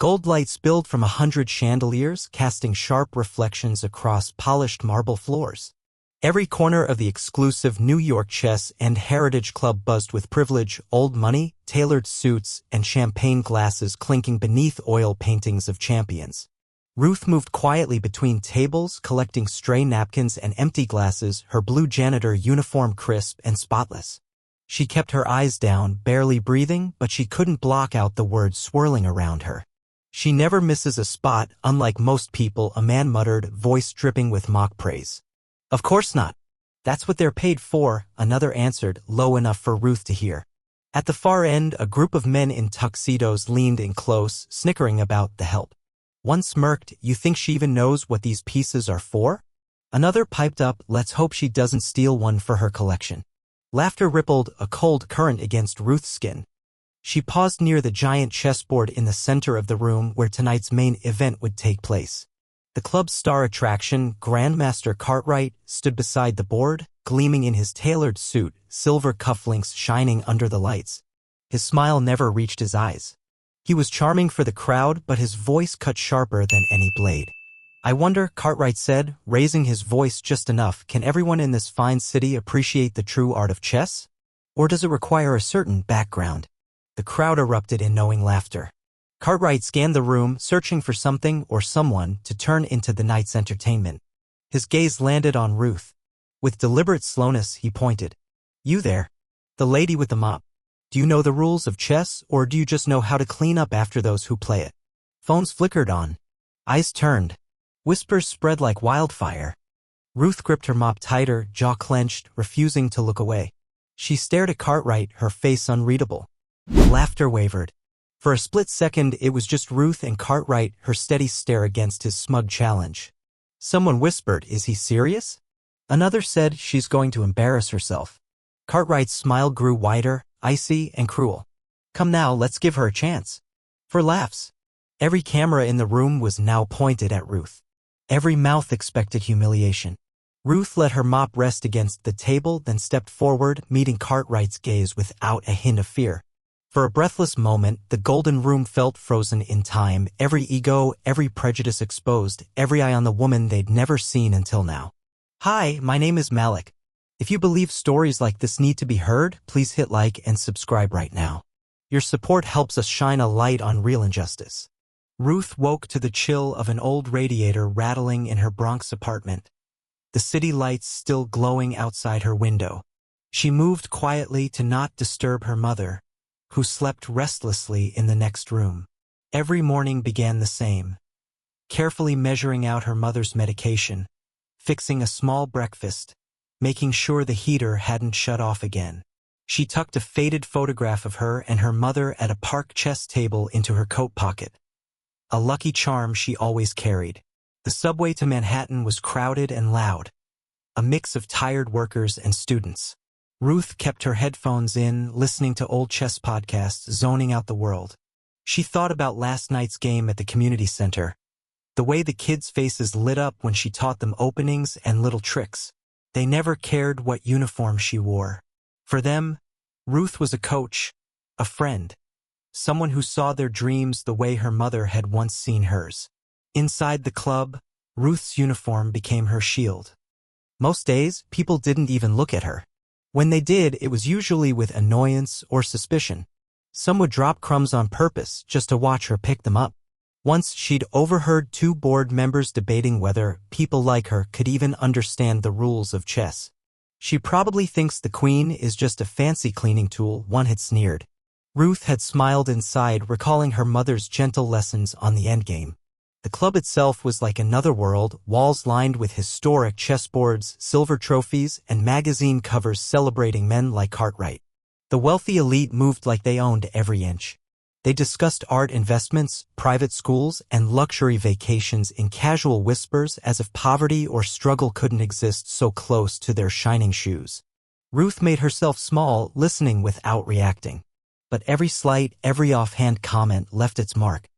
Gold light spilled from 100 chandeliers, casting sharp reflections across polished marble floors. Every corner of the exclusive New York Chess and Heritage Club buzzed with privilege, old money, tailored suits, and champagne glasses clinking beneath oil paintings of champions. Ruth moved quietly between tables, collecting stray napkins and empty glasses, her blue janitor uniform crisp and spotless. She kept her eyes down, barely breathing, but she couldn't block out the words swirling around her. "She never misses a spot, unlike most people," a man muttered, voice dripping with mock praise. "Of course not. That's what they're paid for," another answered, low enough for Ruth to hear. At the far end, a group of men in tuxedos leaned in close, snickering about the help. One smirked, "You think she even knows what these pieces are for?" Another piped up, "Let's hope she doesn't steal one for her collection." Laughter rippled, a cold current against Ruth's skin. She paused near the giant chessboard in the center of the room where tonight's main event would take place. The club's star attraction, Grandmaster Cartwright, stood beside the board, gleaming in his tailored suit, silver cufflinks shining under the lights. His smile never reached his eyes. He was charming for the crowd, but his voice cut sharper than any blade. "I wonder," Cartwright said, raising his voice just enough, "can everyone in this fine city appreciate the true art of chess? Or does it require a certain background?" The crowd erupted in knowing laughter. Cartwright scanned the room, searching for something or someone to turn into the night's entertainment. His gaze landed on Ruth. With deliberate slowness, he pointed. "You there. The lady with the mop. Do you know the rules of chess, or do you just know how to clean up after those who play it?" Phones flickered on. Eyes turned. Whispers spread like wildfire. Ruth gripped her mop tighter, jaw clenched, refusing to look away. She stared at Cartwright, her face unreadable. Laughter wavered. For a split second, it was just Ruth and Cartwright, her steady stare against his smug challenge. Someone whispered, "Is he serious?" Another said, "She's going to embarrass herself." Cartwright's smile grew wider, icy, and cruel. "Come now, let's give her a chance." For laughs. Every camera in the room was now pointed at Ruth. Every mouth expected humiliation. Ruth let her mop rest against the table, then stepped forward, meeting Cartwright's gaze without a hint of fear. For a breathless moment, the golden room felt frozen in time, every ego, every prejudice exposed, every eye on the woman they'd never seen until now. "Hi, my name is Malik. If you believe stories like this need to be heard, please hit like and subscribe right now. Your support helps us shine a light on real injustice." Ruth woke to the chill of an old radiator rattling in her Bronx apartment, the city lights still glowing outside her window. She moved quietly to not disturb her mother, who slept restlessly in the next room. Every morning began the same. Carefully measuring out her mother's medication, fixing a small breakfast, making sure the heater hadn't shut off again. She tucked a faded photograph of her and her mother at a park chess table into her coat pocket. A lucky charm she always carried. The subway to Manhattan was crowded and loud, a mix of tired workers and students. Ruth kept her headphones in, listening to old chess podcasts, zoning out the world. She thought about last night's game at the community center. The way the kids' faces lit up when she taught them openings and little tricks. They never cared what uniform she wore. For them, Ruth was a coach, a friend, someone who saw their dreams the way her mother had once seen hers. Inside the club, Ruth's uniform became her shield. Most days, people didn't even look at her. When they did, it was usually with annoyance or suspicion. Some would drop crumbs on purpose just to watch her pick them up. Once she'd overheard two board members debating whether people like her could even understand the rules of chess. "She probably thinks the queen is just a fancy cleaning tool," one had sneered. Ruth had smiled inside, recalling her mother's gentle lessons on the endgame. The club itself was like another world, walls lined with historic chessboards, silver trophies, and magazine covers celebrating men like Cartwright. The wealthy elite moved like they owned every inch. They discussed art investments, private schools, and luxury vacations in casual whispers as if poverty or struggle couldn't exist so close to their shining shoes. Ruth made herself small, listening without reacting. But every slight, every offhand comment left its mark.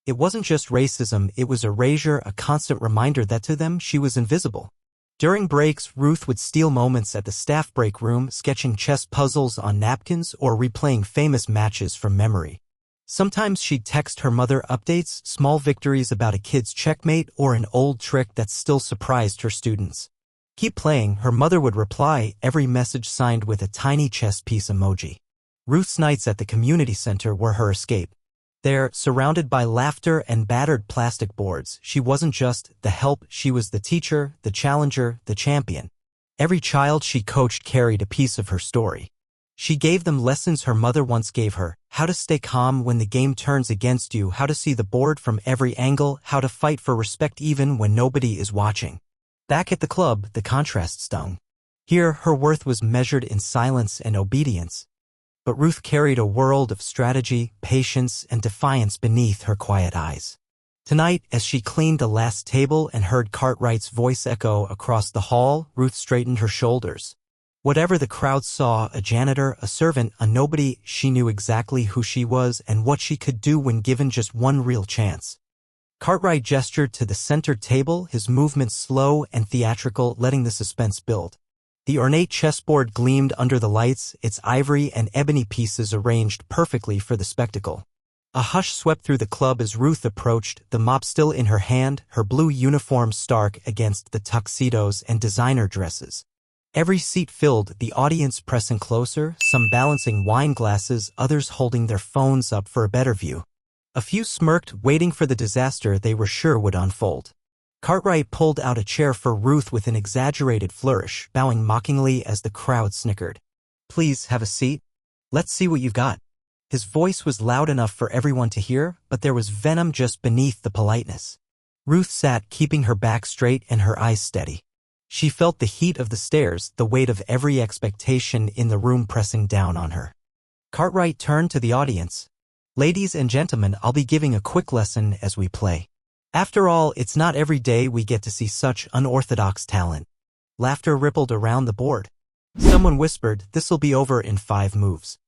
It wasn't just racism, it was erasure, a constant reminder that to them she was invisible. During breaks, Ruth would steal moments at the staff break room, sketching chess puzzles on napkins or replaying famous matches from memory. Sometimes she'd text her mother updates, small victories about a kid's checkmate, or an old trick that still surprised her students. "Keep playing," her mother would reply, every message signed with a tiny chess piece emoji. Ruth's nights at the community center were her escape. There, surrounded by laughter and battered plastic boards, she wasn't just the help, she was the teacher, the challenger, the champion. Every child she coached carried a piece of her story. She gave them lessons her mother once gave her: how to stay calm when the game turns against you, how to see the board from every angle, how to fight for respect even when nobody is watching. Back at the club, the contrast stung. Here, her worth was measured in silence and obedience. But Ruth carried a world of strategy, patience, and defiance beneath her quiet eyes. Tonight, as she cleaned the last table and heard Cartwright's voice echo across the hall, Ruth straightened her shoulders. Whatever the crowd saw, a janitor, a servant, a nobody, she knew exactly who she was and what she could do when given just one real chance. Cartwright gestured to the center table, his movements slow and theatrical, letting the suspense build. The ornate chessboard gleamed under the lights, its ivory and ebony pieces arranged perfectly for the spectacle. A hush swept through the club as Ruth approached, the mop still in her hand, her blue uniform stark against the tuxedos and designer dresses. Every seat filled, the audience pressing closer, some balancing wine glasses, others holding their phones up for a better view. A few smirked, waiting for the disaster they were sure would unfold. Cartwright pulled out a chair for Ruth with an exaggerated flourish, bowing mockingly as the crowd snickered. "Please have a seat. Let's see what you've got." His voice was loud enough for everyone to hear, but there was venom just beneath the politeness. Ruth sat, keeping her back straight and her eyes steady. She felt the heat of the stares, the weight of every expectation in the room pressing down on her. Cartwright turned to the audience. "Ladies and gentlemen, I'll be giving a quick lesson as we play. After all, it's not every day we get to see such unorthodox talent." Laughter rippled around the board. Someone whispered, "This'll be over in 5 moves."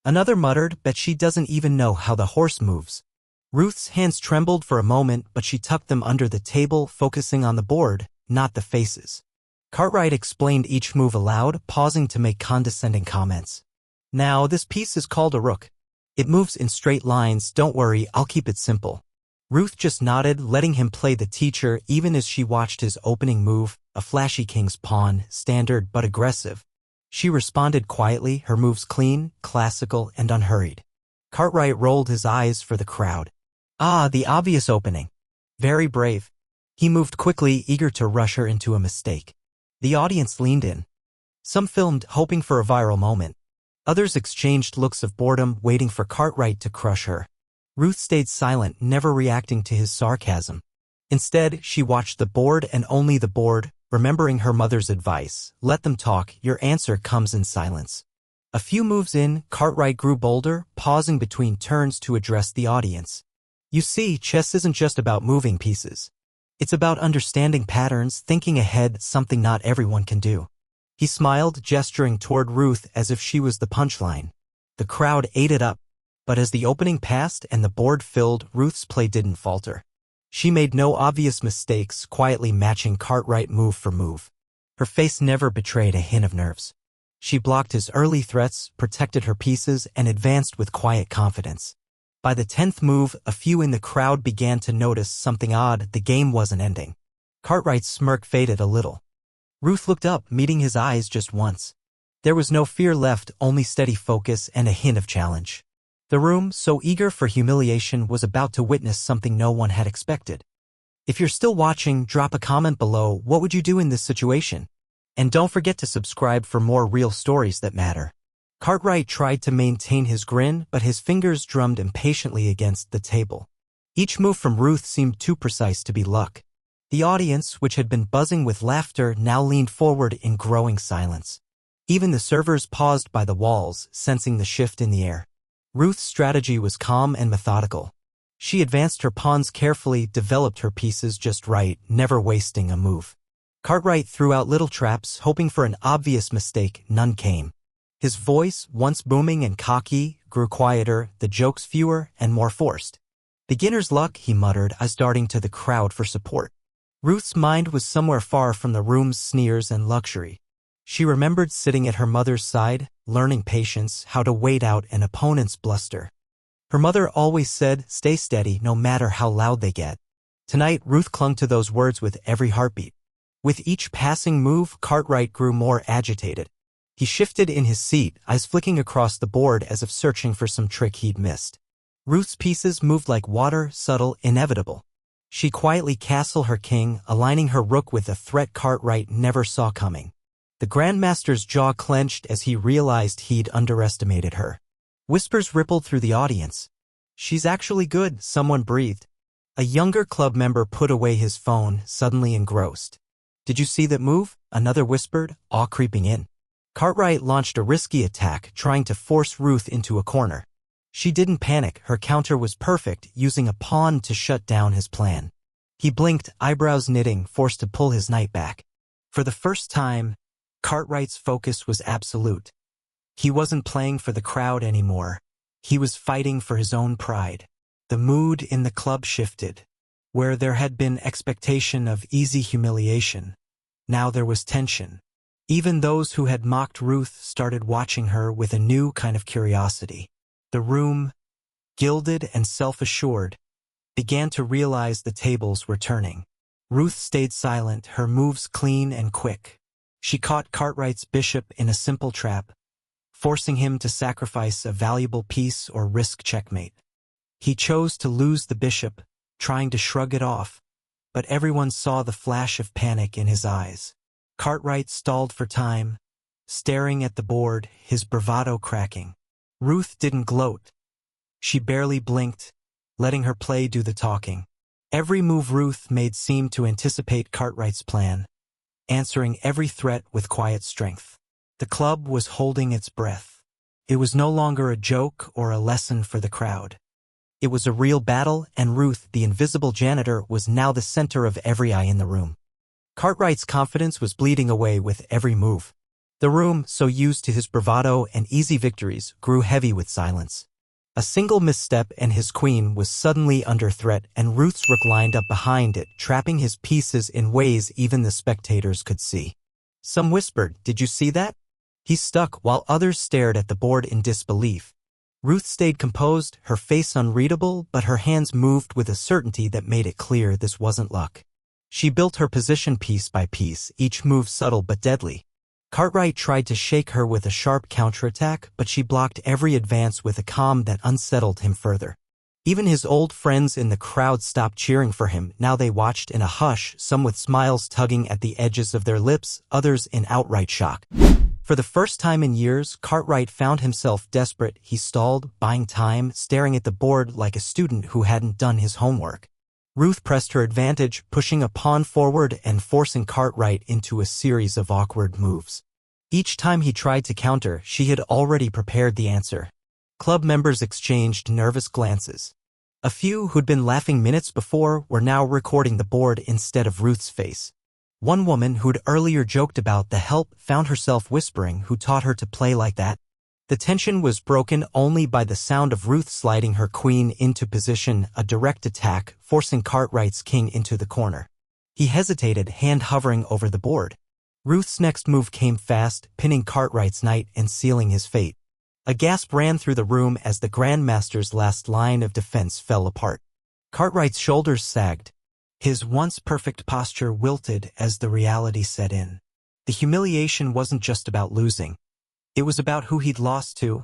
Another muttered, "Bet she doesn't even know how the horse moves." Ruth's hands trembled for a moment, but she tucked them under the table, focusing on the board, not the faces. Cartwright explained each move aloud, pausing to make condescending comments. "Now, this piece is called a rook. It moves in straight lines, don't worry, I'll keep it simple." Ruth just nodded, letting him play the teacher even as she watched his opening move, a flashy king's pawn, standard but aggressive. She responded quietly, her moves clean, classical, and unhurried. Cartwright rolled his eyes for the crowd. "Ah, the obvious opening. Very brave." He moved quickly, eager to rush her into a mistake. The audience leaned in. Some filmed, hoping for a viral moment. Others exchanged looks of boredom, waiting for Cartwright to crush her. Ruth stayed silent, never reacting to his sarcasm. Instead, she watched the board and only the board, remembering her mother's advice: let them talk, your answer comes in silence. A few moves in, Cartwright grew bolder, pausing between turns to address the audience. "You see, chess isn't just about moving pieces. It's about understanding patterns, thinking ahead, something not everyone can do." He smiled, gesturing toward Ruth as if she was the punchline. The crowd ate it up. But as the opening passed and the board filled, Ruth's play didn't falter. She made no obvious mistakes, quietly matching Cartwright move for move. Her face never betrayed a hint of nerves. She blocked his early threats, protected her pieces, and advanced with quiet confidence. By the 10th move, a few in the crowd began to notice something odd: the game wasn't ending. Cartwright's smirk faded a little. Ruth looked up, meeting his eyes just once. There was no fear left, only steady focus and a hint of challenge. The room, so eager for humiliation, was about to witness something no one had expected. If you're still watching, drop a comment below. What would you do in this situation? And don't forget to subscribe for more real stories that matter. Cartwright tried to maintain his grin, but his fingers drummed impatiently against the table. Each move from Ruth seemed too precise to be luck. The audience, which had been buzzing with laughter, now leaned forward in growing silence. Even the servers paused by the walls, sensing the shift in the air. Ruth's strategy was calm and methodical. She advanced her pawns carefully, developed her pieces just right, never wasting a move. Cartwright threw out little traps, hoping for an obvious mistake. None came. His voice, once booming and cocky, grew quieter, the jokes fewer and more forced. "Beginner's luck," he muttered, as darting to the crowd for support. Ruth's mind was somewhere far from the room's sneers and luxury. She remembered sitting at her mother's side, learning patience, how to wait out an opponent's bluster. Her mother always said, stay steady no matter how loud they get. Tonight, Ruth clung to those words with every heartbeat. With each passing move, Cartwright grew more agitated. He shifted in his seat, eyes flicking across the board as if searching for some trick he'd missed. Ruth's pieces moved like water, subtle, inevitable. She quietly castled her king, aligning her rook with a threat Cartwright never saw coming. The Grandmaster's jaw clenched as he realized he'd underestimated her. Whispers rippled through the audience. She's actually good, someone breathed. A younger club member put away his phone, suddenly engrossed. Did you see that move? Another whispered, awe creeping in. Cartwright launched a risky attack, trying to force Ruth into a corner. She didn't panic, her counter was perfect, using a pawn to shut down his plan. He blinked, eyebrows knitting, forced to pull his knight back. For the first time, Cartwright's focus was absolute. He wasn't playing for the crowd anymore. He was fighting for his own pride. The mood in the club shifted. Where there had been expectation of easy humiliation, now there was tension. Even those who had mocked Ruth started watching her with a new kind of curiosity. The room, gilded and self-assured, began to realize the tables were turning. Ruth stayed silent, her moves clean and quick. She caught Cartwright's bishop in a simple trap, forcing him to sacrifice a valuable piece or risk checkmate. He chose to lose the bishop, trying to shrug it off, but everyone saw the flash of panic in his eyes. Cartwright stalled for time, staring at the board, his bravado cracking. Ruth didn't gloat. She barely blinked, letting her play do the talking. Every move Ruth made seemed to anticipate Cartwright's plan, answering every threat with quiet strength. The club was holding its breath. It was no longer a joke or a lesson for the crowd. It was a real battle, and Ruth, the invisible janitor, was now the center of every eye in the room. Cartwright's confidence was bleeding away with every move. The room, so used to his bravado and easy victories, grew heavy with silence. A single misstep and his queen was suddenly under threat, and Ruth's rook lined up behind it, trapping his pieces in ways even the spectators could see. Some whispered, "Did you see that?" He stuck, while others stared at the board in disbelief. Ruth stayed composed, her face unreadable, but her hands moved with a certainty that made it clear this wasn't luck. She built her position piece by piece, each move subtle but deadly. Cartwright tried to shake her with a sharp counterattack, but she blocked every advance with a calm that unsettled him further. Even his old friends in the crowd stopped cheering for him. Now they watched in a hush, some with smiles tugging at the edges of their lips, others in outright shock. For the first time in years, Cartwright found himself desperate. He stalled, buying time, staring at the board like a student who hadn't done his homework. Ruth pressed her advantage, pushing a pawn forward and forcing Cartwright into a series of awkward moves. Each time he tried to counter, she had already prepared the answer. Club members exchanged nervous glances. A few who'd been laughing minutes before were now recording the board instead of Ruth's face. One woman who'd earlier joked about the help found herself whispering, "Who taught her to play like that?" The tension was broken only by the sound of Ruth sliding her queen into position, a direct attack, forcing Cartwright's king into the corner. He hesitated, hand hovering over the board. Ruth's next move came fast, pinning Cartwright's knight and sealing his fate. A gasp ran through the room as the Grandmaster's last line of defense fell apart. Cartwright's shoulders sagged. His once perfect posture wilted as the reality set in. The humiliation wasn't just about losing. It was about who he'd lost to.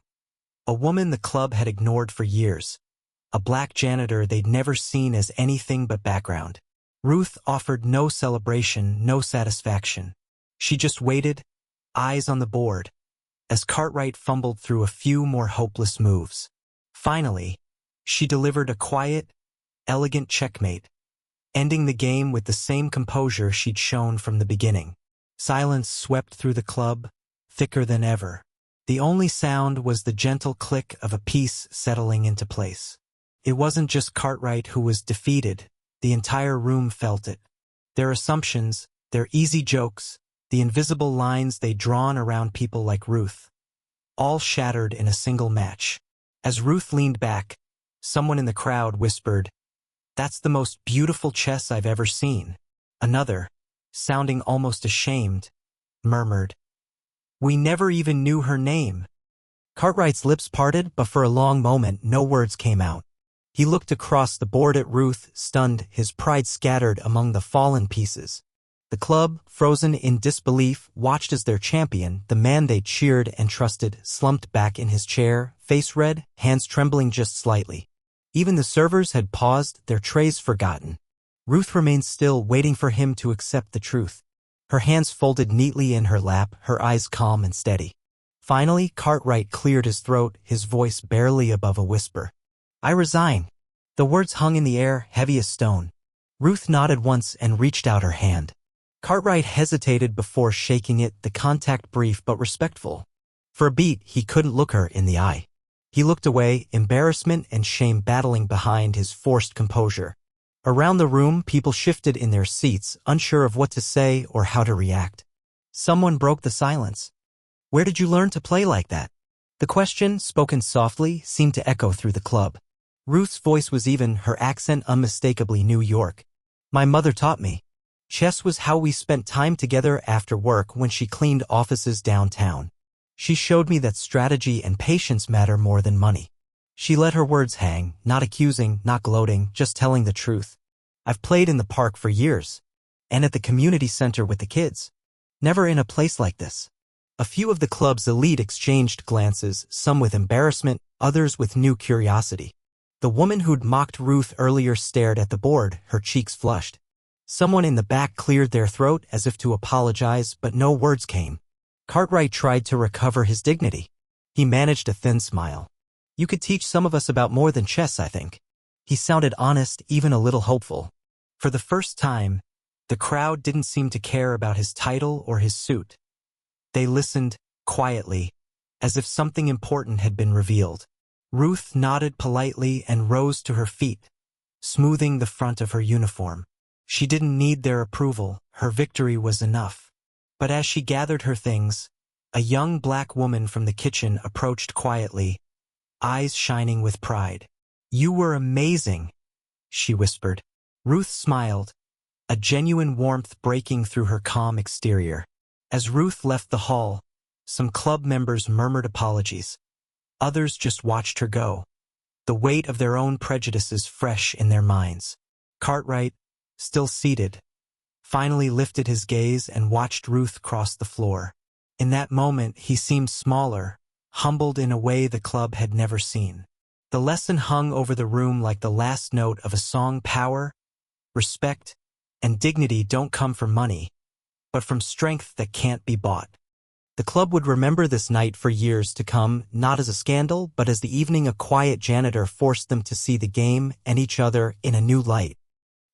A woman the club had ignored for years. A black janitor they'd never seen as anything but background. Ruth offered no celebration, no satisfaction. She just waited, eyes on the board, as Cartwright fumbled through a few more hopeless moves. Finally, she delivered a quiet, elegant checkmate, ending the game with the same composure she'd shown from the beginning. Silence swept through the club, thicker than ever. The only sound was the gentle click of a piece settling into place. It wasn't just Cartwright who was defeated, the entire room felt it. Their assumptions, their easy jokes, the invisible lines they'd drawn around people like Ruth, all shattered in a single match. As Ruth leaned back, someone in the crowd whispered, "That's the most beautiful chess I've ever seen." Another, sounding almost ashamed, murmured, "We never even knew her name." Cartwright's lips parted, but for a long moment no words came out. He looked across the board at Ruth, stunned, his pride scattered among the fallen pieces. The club, frozen in disbelief, watched as their champion, the man they cheered and trusted, slumped back in his chair, face red, hands trembling just slightly. Even the servers had paused, their trays forgotten. Ruth remained still, waiting for him to accept the truth. Her hands folded neatly in her lap, her eyes calm and steady. Finally, Cartwright cleared his throat, his voice barely above a whisper. "I resign." The words hung in the air, heavy as stone. Ruth nodded once and reached out her hand. Cartwright hesitated before shaking it, the contact brief but respectful. For a beat, he couldn't look her in the eye. He looked away, embarrassment and shame battling behind his forced composure. Around the room, people shifted in their seats, unsure of what to say or how to react. Someone broke the silence. "Where did you learn to play like that?" The question, spoken softly, seemed to echo through the club. Ruth's voice was even, her accent unmistakably New York. "My mother taught me. Chess was how we spent time together after work when she cleaned offices downtown. She showed me that strategy and patience matter more than money." She let her words hang, not accusing, not gloating, just telling the truth. "I've played in the park for years. And at the community center with the kids. Never in a place like this." A few of the club's elite exchanged glances, some with embarrassment, others with new curiosity. The woman who'd mocked Ruth earlier stared at the board, her cheeks flushed. Someone in the back cleared their throat as if to apologize, but no words came. Cartwright tried to recover his dignity. He managed a thin smile. "You could teach some of us about more than chess, I think." He sounded honest, even a little hopeful. For the first time, the crowd didn't seem to care about his title or his suit. They listened, quietly, as if something important had been revealed. Ruth nodded politely and rose to her feet, smoothing the front of her uniform. She didn't need their approval, her victory was enough. But as she gathered her things, a young black woman from the kitchen approached quietly, eyes shining with pride. "You were amazing," she whispered. Ruth smiled, a genuine warmth breaking through her calm exterior. As Ruth left the hall, some club members murmured apologies. Others just watched her go, the weight of their own prejudices fresh in their minds. Cartwright, still seated, finally lifted his gaze and watched Ruth cross the floor. In that moment, he seemed smaller, humbled in a way the club had never seen. The lesson hung over the room like the last note of a song. Power, respect, and dignity don't come from money, but from strength that can't be bought. The club would remember this night for years to come, not as a scandal, but as the evening a quiet janitor forced them to see the game and each other in a new light.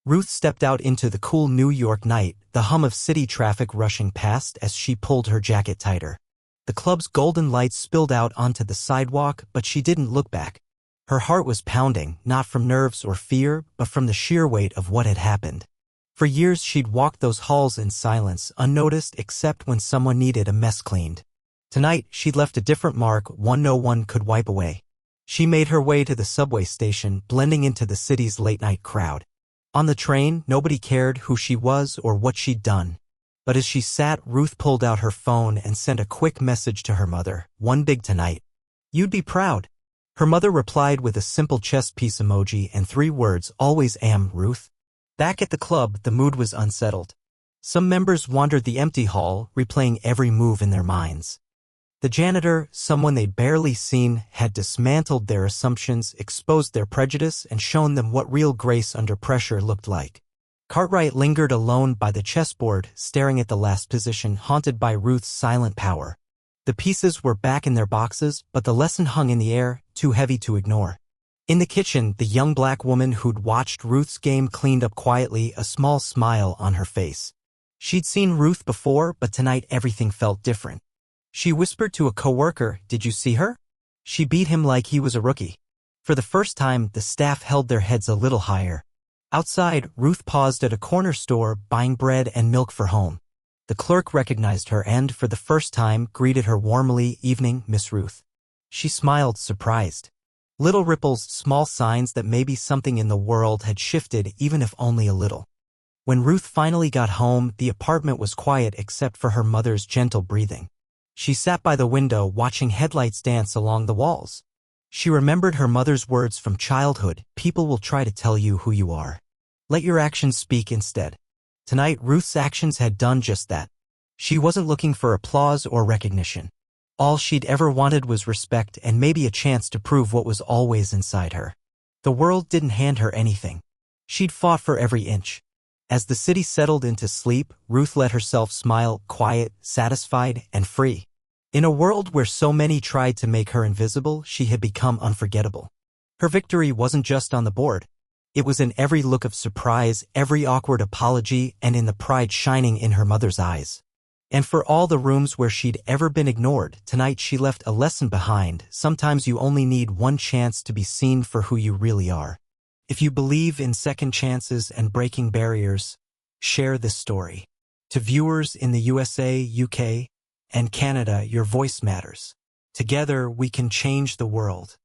Ruth stepped out into the cool New York night, the hum of city traffic rushing past as she pulled her jacket tighter. The club's golden lights spilled out onto the sidewalk, but she didn't look back. Her heart was pounding, not from nerves or fear, but from the sheer weight of what had happened. For years she'd walked those halls in silence, unnoticed except when someone needed a mess cleaned. Tonight, she'd left a different mark, one no one could wipe away. She made her way to the subway station, blending into the city's late-night crowd. On the train, nobody cared who she was or what she'd done. But as she sat, Ruth pulled out her phone and sent a quick message to her mother, "One big tonight. You'd be proud." Her mother replied with a simple chess piece emoji and 3 words, "Always am, Ruth." Back at the club, the mood was unsettled. Some members wandered the empty hall, replaying every move in their minds. The janitor, someone they'd barely seen, had dismantled their assumptions, exposed their prejudice, and shown them what real grace under pressure looked like. Cartwright lingered alone by the chessboard, staring at the last position, haunted by Ruth's silent power. The pieces were back in their boxes, but the lesson hung in the air, too heavy to ignore. In the kitchen, the young black woman who'd watched Ruth's game cleaned up quietly, a small smile on her face. She'd seen Ruth before, but tonight everything felt different. She whispered to a coworker, "Did you see her? She beat him like he was a rookie." For the first time, the staff held their heads a little higher. Outside, Ruth paused at a corner store, buying bread and milk for home. The clerk recognized her and, for the first time, greeted her warmly, "Evening, Miss Ruth." She smiled, surprised. Little ripples, small signs that maybe something in the world had shifted, even if only a little. When Ruth finally got home, the apartment was quiet except for her mother's gentle breathing. She sat by the window watching headlights dance along the walls. She remembered her mother's words from childhood, "People will try to tell you who you are. Let your actions speak instead." Tonight, Ruth's actions had done just that. She wasn't looking for applause or recognition. All she'd ever wanted was respect and maybe a chance to prove what was always inside her. The world didn't hand her anything. She'd fought for every inch. As the city settled into sleep, Ruth let herself smile, quiet, satisfied, and free. In a world where so many tried to make her invisible, she had become unforgettable. Her victory wasn't just on the board. It was in every look of surprise, every awkward apology, and in the pride shining in her mother's eyes. And for all the rooms where she'd ever been ignored, tonight she left a lesson behind. Sometimes you only need one chance to be seen for who you really are. If you believe in second chances and breaking barriers, share this story. To viewers in the USA, UK, and Canada, your voice matters. Together, we can change the world.